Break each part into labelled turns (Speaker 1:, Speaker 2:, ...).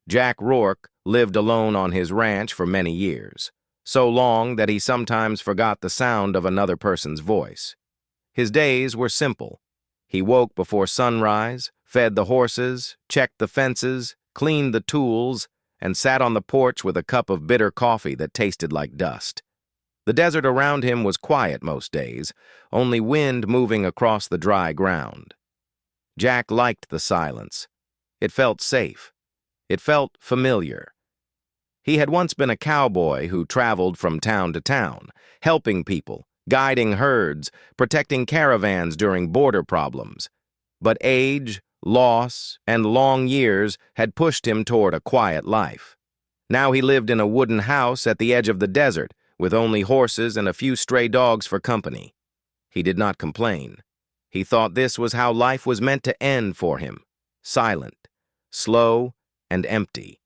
Speaker 1: Jack Rourke lived alone on his ranch for many years, so long that he sometimes forgot the sound of another person's voice. His days were simple. He woke before sunrise, fed the horses, checked the fences, cleaned the tools, and sat on the porch with a cup of bitter coffee that tasted like dust. The desert around him was quiet most days, only wind moving across the dry ground. Jack liked the silence. It felt safe. It felt familiar. He had once been a cowboy who traveled from town to town, helping people, guiding herds, protecting caravans during border problems. But age, loss, and long years had pushed him toward a quiet life. Now he lived in a wooden house at the edge of the desert, with only horses and a few stray dogs for company. He did not complain. He thought this was how life was meant to end for him, silent, slow, and empty.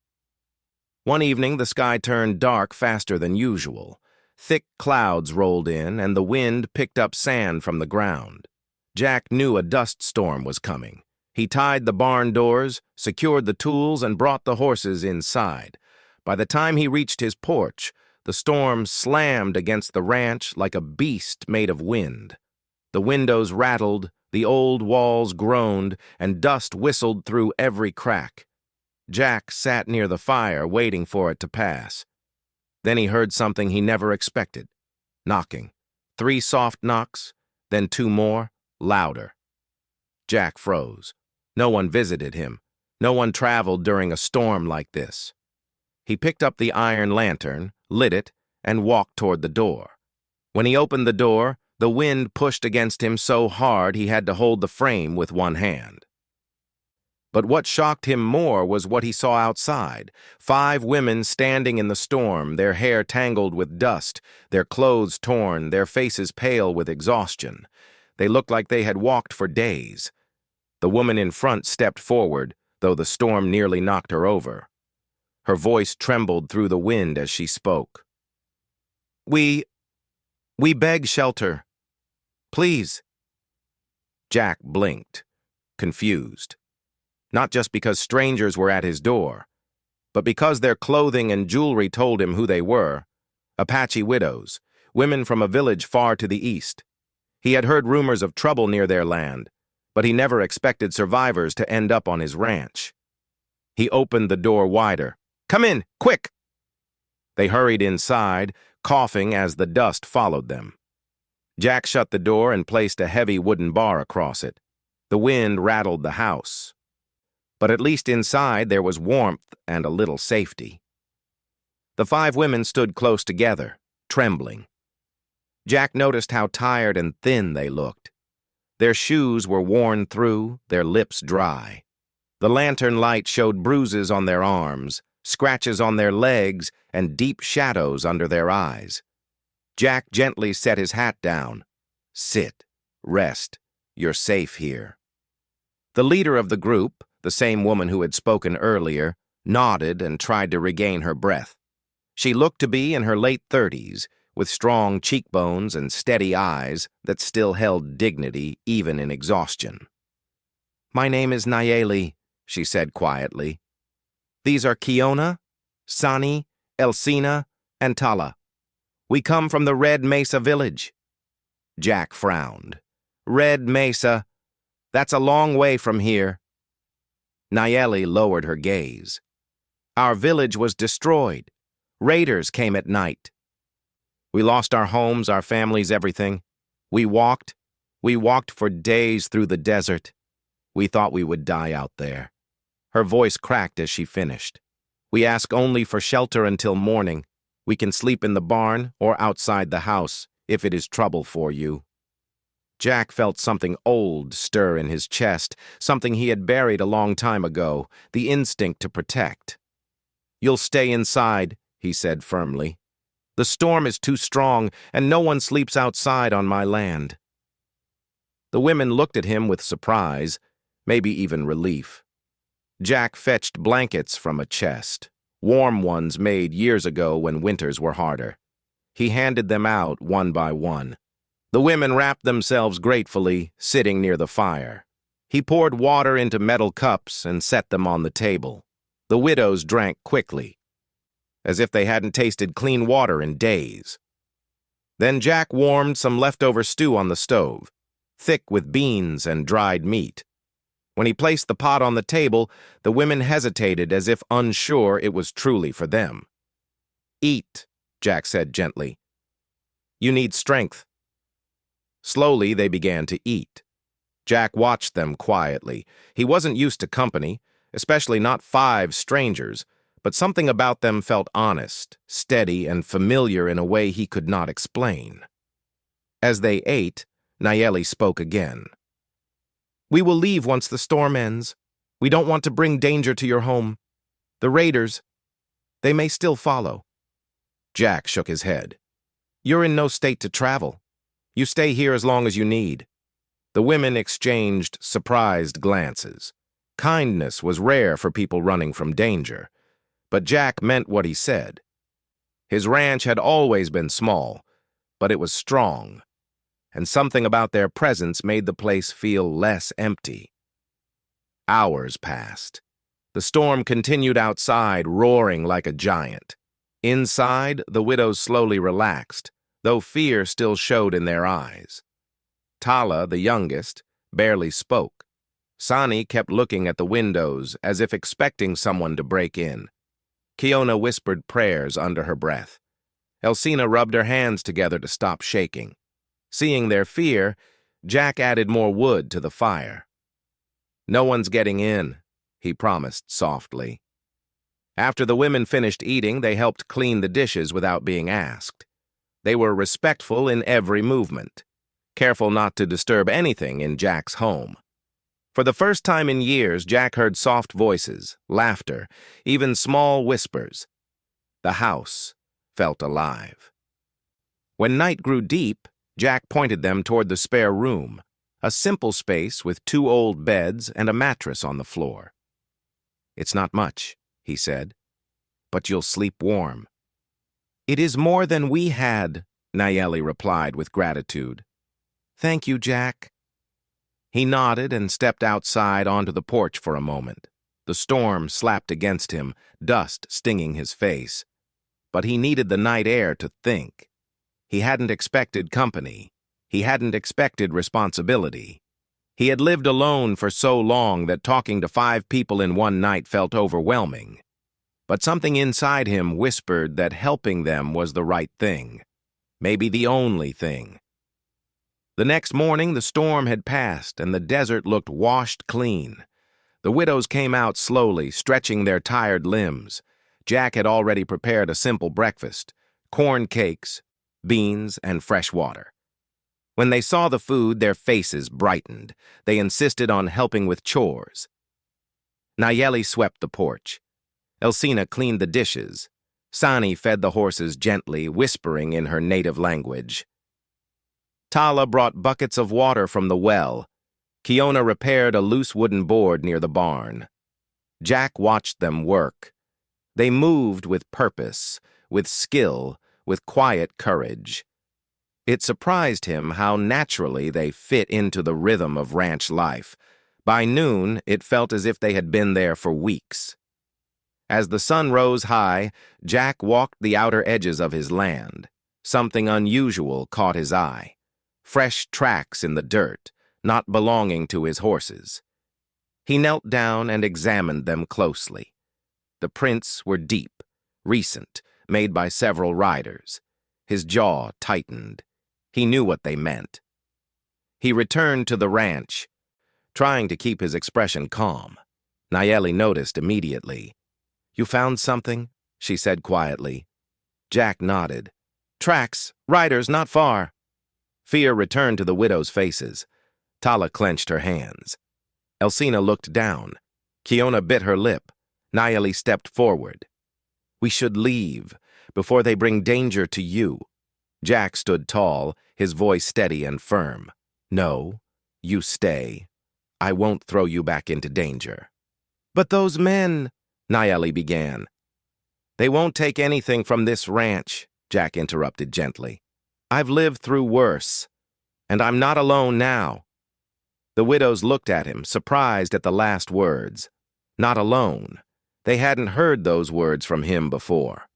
Speaker 1: One evening, the sky turned dark faster than usual. Thick clouds rolled in, and the wind picked up sand from the ground. Jack knew a dust storm was coming. He tied the barn doors, secured the tools, and brought the horses inside. By the time he reached his porch, the storm slammed against the ranch like a beast made of wind. The windows rattled, the old walls groaned, and dust whistled through every crack. Jack sat near the fire, waiting for it to pass. Then he heard something he never expected. Knocking. 3 soft knocks, then 2 more, louder. Jack froze. No one visited him. No one traveled during a storm like this. He picked up the iron lantern, lit it, and walked toward the door. When he opened the door, the wind pushed against him so hard he had to hold the frame with one hand. But what shocked him more was what he saw outside. 5 women standing in the storm, their hair tangled with dust, their clothes torn, their faces pale with exhaustion. They looked like they had walked for days. The woman in front stepped forward, though the storm nearly knocked her over. Her voice trembled through the wind as she spoke. We beg shelter. Please." Jack blinked, confused. Not just because strangers were at his door, but because their clothing and jewelry told him who they were. Apache widows, women from a village far to the east. He had heard rumors of trouble near their land, but he never expected survivors to end up on his ranch. He opened the door wider. "Come in, quick!" They hurried inside, coughing as the dust followed them. Jack shut the door and placed a heavy wooden bar across it. The wind rattled the house. But at least inside there was warmth and a little safety. The 5 women stood close together, trembling. Jack noticed how tired and thin they looked. Their shoes were worn through, their lips dry. The lantern light showed bruises on their arms, scratches on their legs, and deep shadows under their eyes. Jack gently set his hat down. "Sit. Rest. You're safe here." The leader of the group, the same woman who had spoken earlier, nodded and tried to regain her breath. She looked to be in her late 30s, with strong cheekbones and steady eyes that still held dignity even in exhaustion. "My name is Nayeli," she said quietly. "These are Kiona, Sani, Elsina, and Tala. We come from the Red Mesa village." Jack frowned. "Red Mesa? That's a long way from here." Nayeli lowered her gaze. "Our village was destroyed. Raiders came at night. We lost our homes, our families, everything. We walked for days through the desert. We thought we would die out there." Her voice cracked as she finished. "We ask only for shelter until morning. We can sleep in the barn or outside the house if it is trouble for you." Jack felt something old stir in his chest, something he had buried a long time ago, the instinct to protect. "You'll stay inside," he said firmly. "The storm is too strong, and no one sleeps outside on my land." The women looked at him with surprise, maybe even relief. Jack fetched blankets from a chest, warm ones made years ago when winters were harder. He handed them out one by one. The women wrapped themselves gratefully, sitting near the fire. He poured water into metal cups and set them on the table. The widows drank quickly, as if they hadn't tasted clean water in days. Then Jack warmed some leftover stew on the stove, thick with beans and dried meat. When he placed the pot on the table, the women hesitated as if unsure it was truly for them. "Eat," Jack said gently. "You need strength." Slowly, they began to eat. Jack watched them quietly. He wasn't used to company, especially not 5 strangers, but something about them felt honest, steady, and familiar in a way he could not explain. As they ate, Nayeli spoke again. "We will leave once the storm ends. We don't want to bring danger to your home. The raiders, they may still follow." Jack shook his head. "You're in no state to travel. You stay here as long as you need." The women exchanged surprised glances. Kindness was rare for people running from danger, but Jack meant what he said. His ranch had always been small, but it was strong, and something about their presence made the place feel less empty. Hours passed. The storm continued outside, roaring like a giant. Inside, the widows slowly relaxed, though fear still showed in their eyes. Tala, the youngest, barely spoke. Sani kept looking at the windows as if expecting someone to break in. Kiona whispered prayers under her breath. Elsina rubbed her hands together to stop shaking. Seeing their fear, Jack added more wood to the fire. "No one's getting in," he promised softly. After the women finished eating, they helped clean the dishes without being asked. They were respectful in every movement, careful not to disturb anything in Jack's home. For the first time in years, Jack heard soft voices, laughter, even small whispers. The house felt alive. When night grew deep, Jack pointed them toward the spare room, a simple space with 2 old beds and a mattress on the floor. "It's not much," he said, "but you'll sleep warm." "It is more than we had," Nayeli replied with gratitude. "Thank you, Jack." He nodded and stepped outside onto the porch for a moment. The storm slapped against him, dust stinging his face. But he needed the night air to think. He hadn't expected company. He hadn't expected responsibility. He had lived alone for so long that talking to 5 people in one night felt overwhelming. But something inside him whispered that helping them was the right thing, maybe the only thing. The next morning, the storm had passed, and the desert looked washed clean. The widows came out slowly, stretching their tired limbs. Jack had already prepared a simple breakfast: corn cakes, beans, and fresh water. When they saw the food, their faces brightened. They insisted on helping with chores. Nayeli swept the porch. Elsina cleaned the dishes. Sani fed the horses gently, whispering in her native language. Tala brought buckets of water from the well. Kiona repaired a loose wooden board near the barn. Jack watched them work. They moved with purpose, with skill, with quiet courage. It surprised him how naturally they fit into the rhythm of ranch life. By noon, it felt as if they had been there for weeks. As the sun rose high, Jack walked the outer edges of his land. Something unusual caught his eye. Fresh tracks in the dirt, not belonging to his horses. He knelt down and examined them closely. The prints were deep, recent, made by several riders. His jaw tightened. He knew what they meant. He returned to the ranch, trying to keep his expression calm. Nayeli noticed immediately. "You found something?" she said quietly. Jack nodded. "Tracks, riders not far." Fear returned to the widows' faces. Tala clenched her hands. Elsina looked down. Kiona bit her lip. Nayeli stepped forward. "We should leave, before they bring danger to you." Jack stood tall, his voice steady and firm. "No, you stay. I won't throw you back into danger." "But those men," Nayeli began. "They won't take anything from this ranch," Jack interrupted gently. "I've lived through worse, and I'm not alone now." The widows looked at him, surprised at the last words. Not alone. They hadn't heard those words from him before.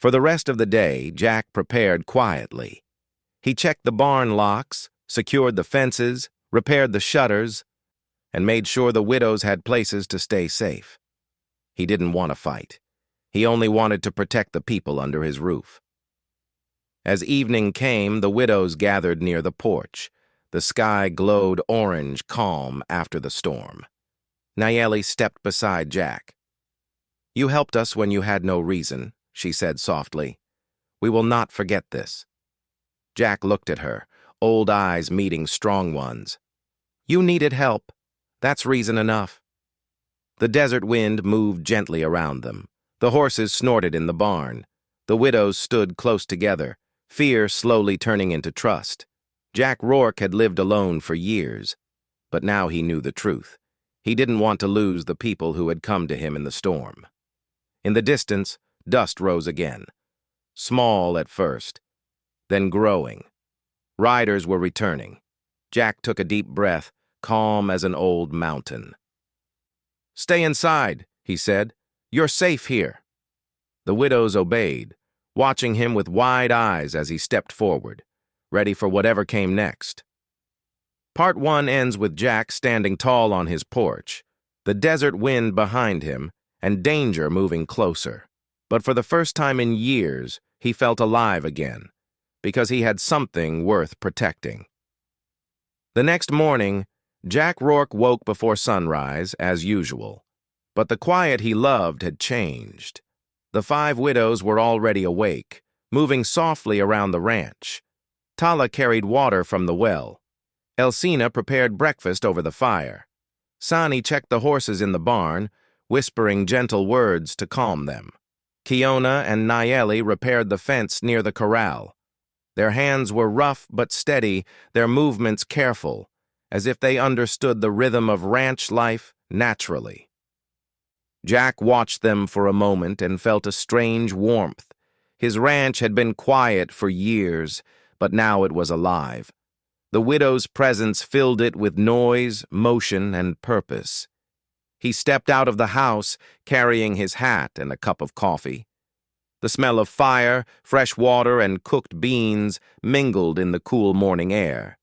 Speaker 1: For the rest of the day, Jack prepared quietly. He checked the barn locks, secured the fences, repaired the shutters, and made sure the widows had places to stay safe. He didn't want to fight. He only wanted to protect the people under his roof. As evening came, the widows gathered near the porch. The sky glowed orange, calm after the storm. Nayeli stepped beside Jack. "You helped us when you had no reason," she said softly. "We will not forget this." Jack looked at her, old eyes meeting strong ones. "You needed help. That's reason enough." The desert wind moved gently around them. The horses snorted in the barn. The widows stood close together, fear slowly turning into trust. Jack Rourke had lived alone for years, but now he knew the truth. He didn't want to lose the people who had come to him in the storm. In the distance, dust rose again. Small at first, then growing. Riders were returning. Jack took a deep breath, calm as an old mountain. "Stay inside," he said. "You're safe here." The widows obeyed, watching him with wide eyes as he stepped forward, ready for whatever came next. Part 1 ends with Jack standing tall on his porch, the desert wind behind him, and danger moving closer. But for the first time in years, he felt alive again, because he had something worth protecting. The next morning, Jack Rourke woke before sunrise, as usual. But the quiet he loved had changed. The 5 widows were already awake, moving softly around the ranch. Tala carried water from the well. Elsina prepared breakfast over the fire. Sani checked the horses in the barn, whispering gentle words to calm them. Kiona and Nayeli repaired the fence near the corral. Their hands were rough but steady, their movements careful, as if they understood the rhythm of ranch life naturally. Jack watched them for a moment and felt a strange warmth. His ranch had been quiet for years, but now it was alive. The widow's presence filled it with noise, motion, and purpose. He stepped out of the house, carrying his hat and a cup of coffee. The smell of fire, fresh water, and cooked beans mingled in the cool morning air.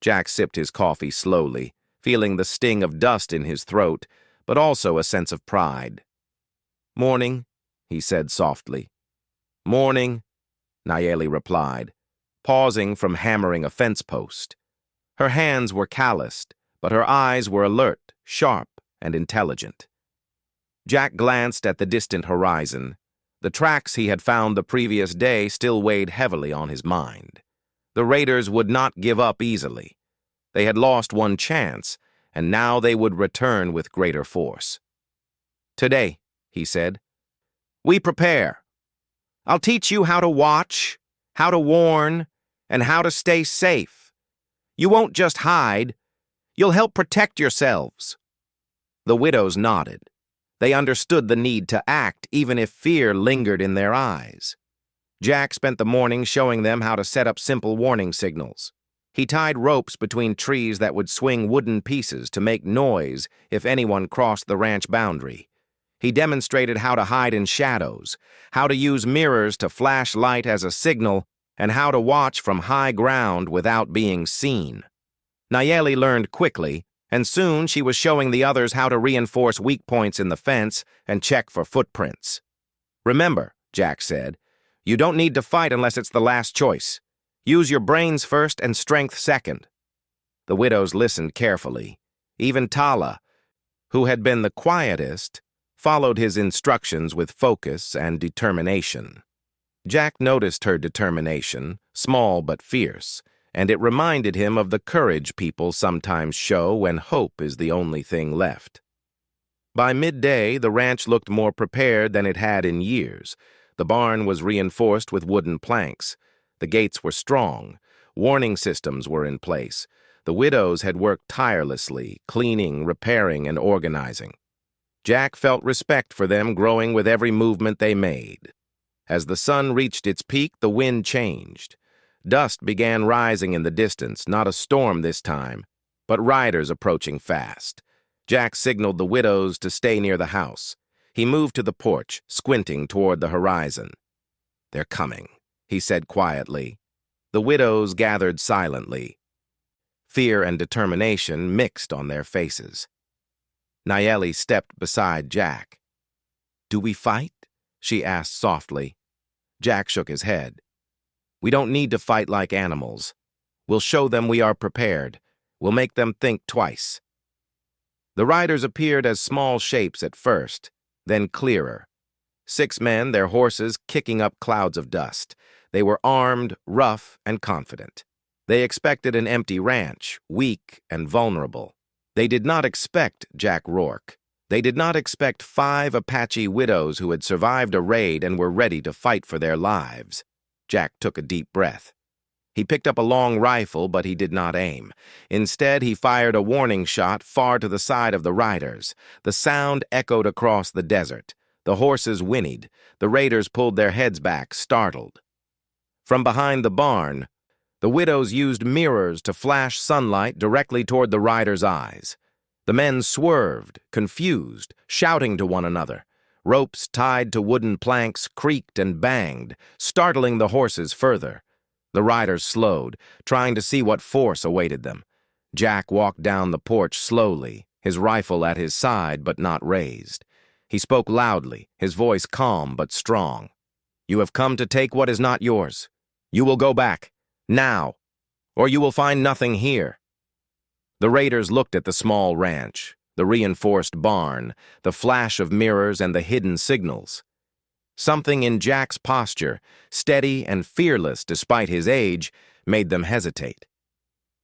Speaker 1: Jack sipped his coffee slowly, feeling the sting of dust in his throat, but also a sense of pride. "Morning," he said softly. "Morning," Nayeli replied, pausing from hammering a fence post. Her hands were calloused, but her eyes were alert, sharp, and intelligent. Jack glanced at the distant horizon. The tracks he had found the previous day still weighed heavily on his mind. The raiders would not give up easily. They had lost one chance, and now they would return with greater force. "Today," he said, "we prepare. I'll teach you how to watch, how to warn, and how to stay safe. You won't just hide. You'll help protect yourselves." The widows nodded. They understood the need to act, even if fear lingered in their eyes. Jack spent the morning showing them how to set up simple warning signals. He tied ropes between trees that would swing wooden pieces to make noise if anyone crossed the ranch boundary. He demonstrated how to hide in shadows, how to use mirrors to flash light as a signal, and how to watch from high ground without being seen. Nayeli learned quickly, and soon she was showing the others how to reinforce weak points in the fence and check for footprints. "Remember," Jack said, "you don't need to fight unless it's the last choice. Use your brains first and strength second." The widows listened carefully. Even Tala, who had been the quietest, followed his instructions with focus and determination. Jack noticed her determination, small but fierce, and it reminded him of the courage people sometimes show when hope is the only thing left. By midday, the ranch looked more prepared than it had in years. The barn was reinforced with wooden planks. The gates were strong. Warning systems were in place. The widows had worked tirelessly, cleaning, repairing, and organizing. Jack felt respect for them growing with every movement they made. As the sun reached its peak, the wind changed. Dust began rising in the distance, not a storm this time, but riders approaching fast. Jack signaled the widows to stay near the house. He moved to the porch, squinting toward the horizon. "They're coming," he said quietly. The widows gathered silently. Fear and determination mixed on their faces. Nayeli stepped beside Jack. "Do we fight?" she asked softly. Jack shook his head. "We don't need to fight like animals. We'll show them we are prepared. We'll make them think twice." The riders appeared as small shapes at first, then clearer. 6 men, their horses kicking up clouds of dust. They were armed, rough, and confident. They expected an empty ranch, weak and vulnerable. They did not expect Jack Rourke. They did not expect 5 Apache widows who had survived a raid and were ready to fight for their lives. Jack took a deep breath. He picked up a long rifle, but he did not aim. Instead, he fired a warning shot far to the side of the riders. The sound echoed across the desert. The horses whinnied. The raiders pulled their heads back, startled. From behind the barn, the widows used mirrors to flash sunlight directly toward the riders' eyes. The men swerved, confused, shouting to one another. Ropes tied to wooden planks creaked and banged, startling the horses further. The riders slowed, trying to see what force awaited them. Jack walked down the porch slowly, his rifle at his side but not raised. He spoke loudly, his voice calm but strong. "You have come to take what is not yours. You will go back, now, or you will find nothing here." The raiders looked at the small ranch, the reinforced barn, the flash of mirrors and the hidden signals. Something in Jack's posture, steady and fearless despite his age, made them hesitate.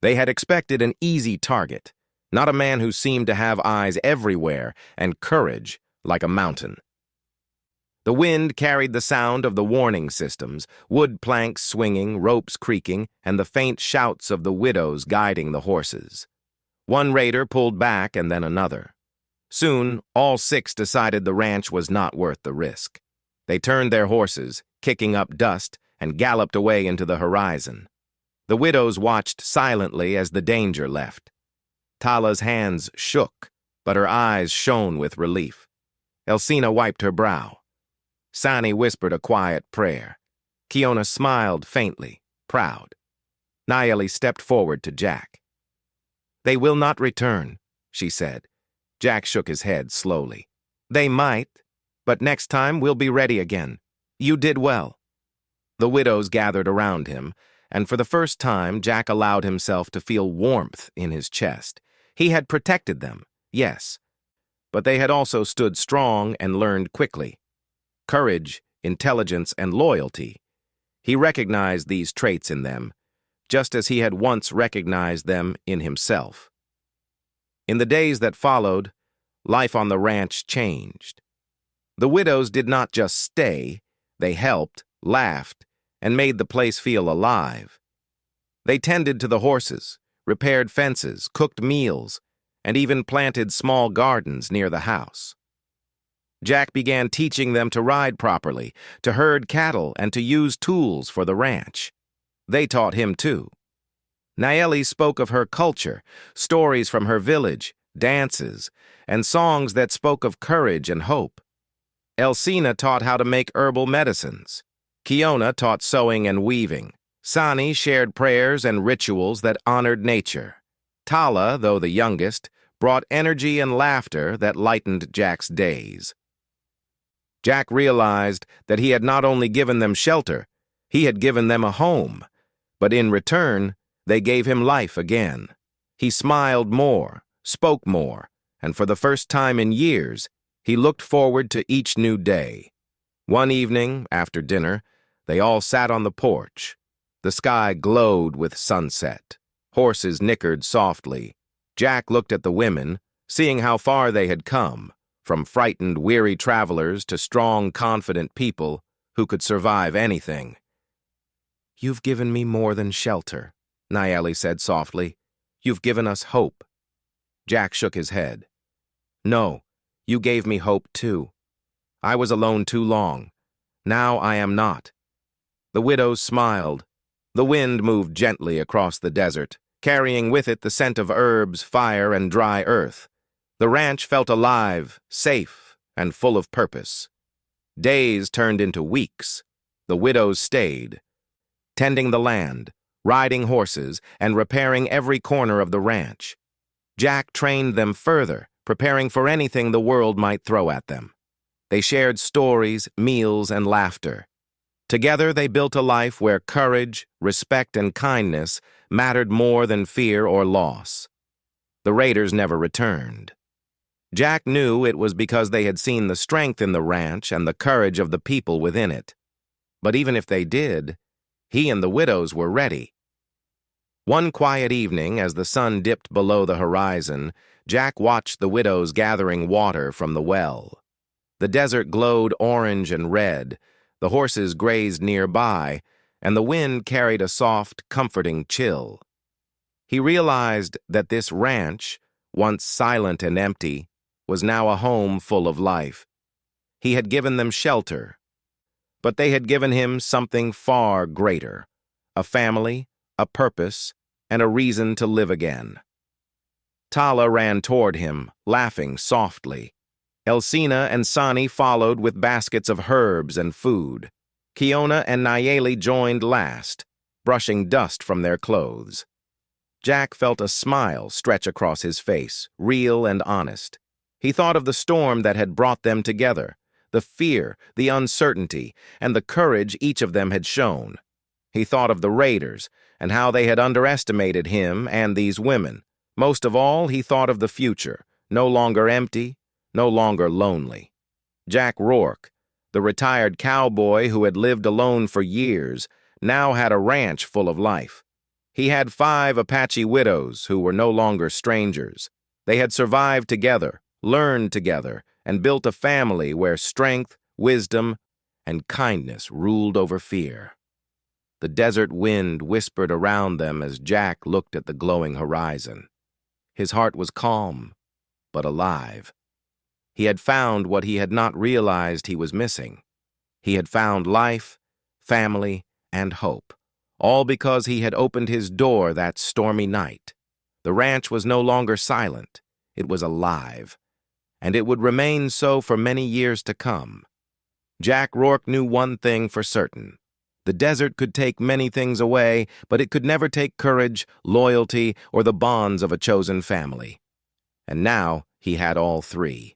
Speaker 1: They had expected an easy target, not a man who seemed to have eyes everywhere and courage like a mountain. The wind carried the sound of the warning systems, wood planks swinging, ropes creaking, and the faint shouts of the widows guiding the horses. One raider pulled back and then another. Soon, all 6 decided the ranch was not worth the risk. They turned their horses, kicking up dust, and galloped away into the horizon. The widows watched silently as the danger left. Tala's hands shook, but her eyes shone with relief. Elsina wiped her brow. Sani whispered a quiet prayer. Kiona smiled faintly, proud. Nayeli stepped forward to Jack. "They will not return," she said. Jack shook his head slowly. "They might, but next time we'll be ready again. You did well." The widows gathered around him, and for the first time Jack allowed himself to feel warmth in his chest. He had protected them, yes, but they had also stood strong and learned quickly. Courage, intelligence, and loyalty. He recognized these traits in them, just as he had once recognized them in himself. In the days that followed, life on the ranch changed. The widows did not just stay, they helped, laughed, and made the place feel alive. They tended to the horses, repaired fences, cooked meals, and even planted small gardens near the house. Jack began teaching them to ride properly, to herd cattle, and to use tools for the ranch. They taught him too. Nayeli spoke of her culture, stories from her village, dances, and songs that spoke of courage and hope. Elsina taught how to make herbal medicines. Kiona taught sewing and weaving. Sani shared prayers and rituals that honored nature. Tala, though the youngest, brought energy and laughter that lightened Jack's days. Jack realized that he had not only given them shelter, he had given them a home, but in return, they gave him life again. He smiled more, spoke more, and for the first time in years, he looked forward to each new day. One evening, after dinner, they all sat on the porch. The sky glowed with sunset. Horses nickered softly. Jack looked at the women, seeing how far they had come, from frightened, weary travelers to strong, confident people who could survive anything. "You've given me more than shelter," Nayeli said softly. "You've given us hope." Jack shook his head. "No, you gave me hope too. I was alone too long. Now I am not." The widows smiled. The wind moved gently across the desert, carrying with it the scent of herbs, fire, and dry earth. The ranch felt alive, safe, and full of purpose. Days turned into weeks. The widows stayed, tending the land, riding horses, and repairing every corner of the ranch. Jack trained them further, preparing for anything the world might throw at them. They shared stories, meals, and laughter. Together they built a life where courage, respect, and kindness mattered more than fear or loss. The raiders never returned. Jack knew it was because they had seen the strength in the ranch and the courage of the people within it. But even if they did, he and the widows were ready. One quiet evening, as the sun dipped below the horizon, Jack watched the widows gathering water from the well. The desert glowed orange and red, the horses grazed nearby, and the wind carried a soft, comforting chill. He realized that this ranch, once silent and empty, was now a home full of life. He had given them shelter, but they had given him something far greater: a family, a purpose, and a reason to live again. Tala ran toward him, laughing softly. Elsina and Sani followed with baskets of herbs and food. Kiona and Nayeli joined last, brushing dust from their clothes. Jack felt a smile stretch across his face, real and honest. He thought of the storm that had brought them together, the fear, the uncertainty, and the courage each of them had shown. He thought of the raiders and how they had underestimated him and these women. Most of all, he thought of the future, no longer empty, no longer lonely. Jack Rourke, the retired cowboy who had lived alone for years, now had a ranch full of life. He had 5 Apache widows who were no longer strangers. They had survived together, learned together, and built a family where strength, wisdom, and kindness ruled over fear. The desert wind whispered around them as Jack looked at the glowing horizon. His heart was calm, but alive. He had found what he had not realized he was missing. He had found life, family, and hope, all because he had opened his door that stormy night. The ranch was no longer silent. It was alive, and it would remain so for many years to come. Jack Rourke knew one thing for certain. The desert could take many things away, but it could never take courage, loyalty, or the bonds of a chosen family. And now he had all 3.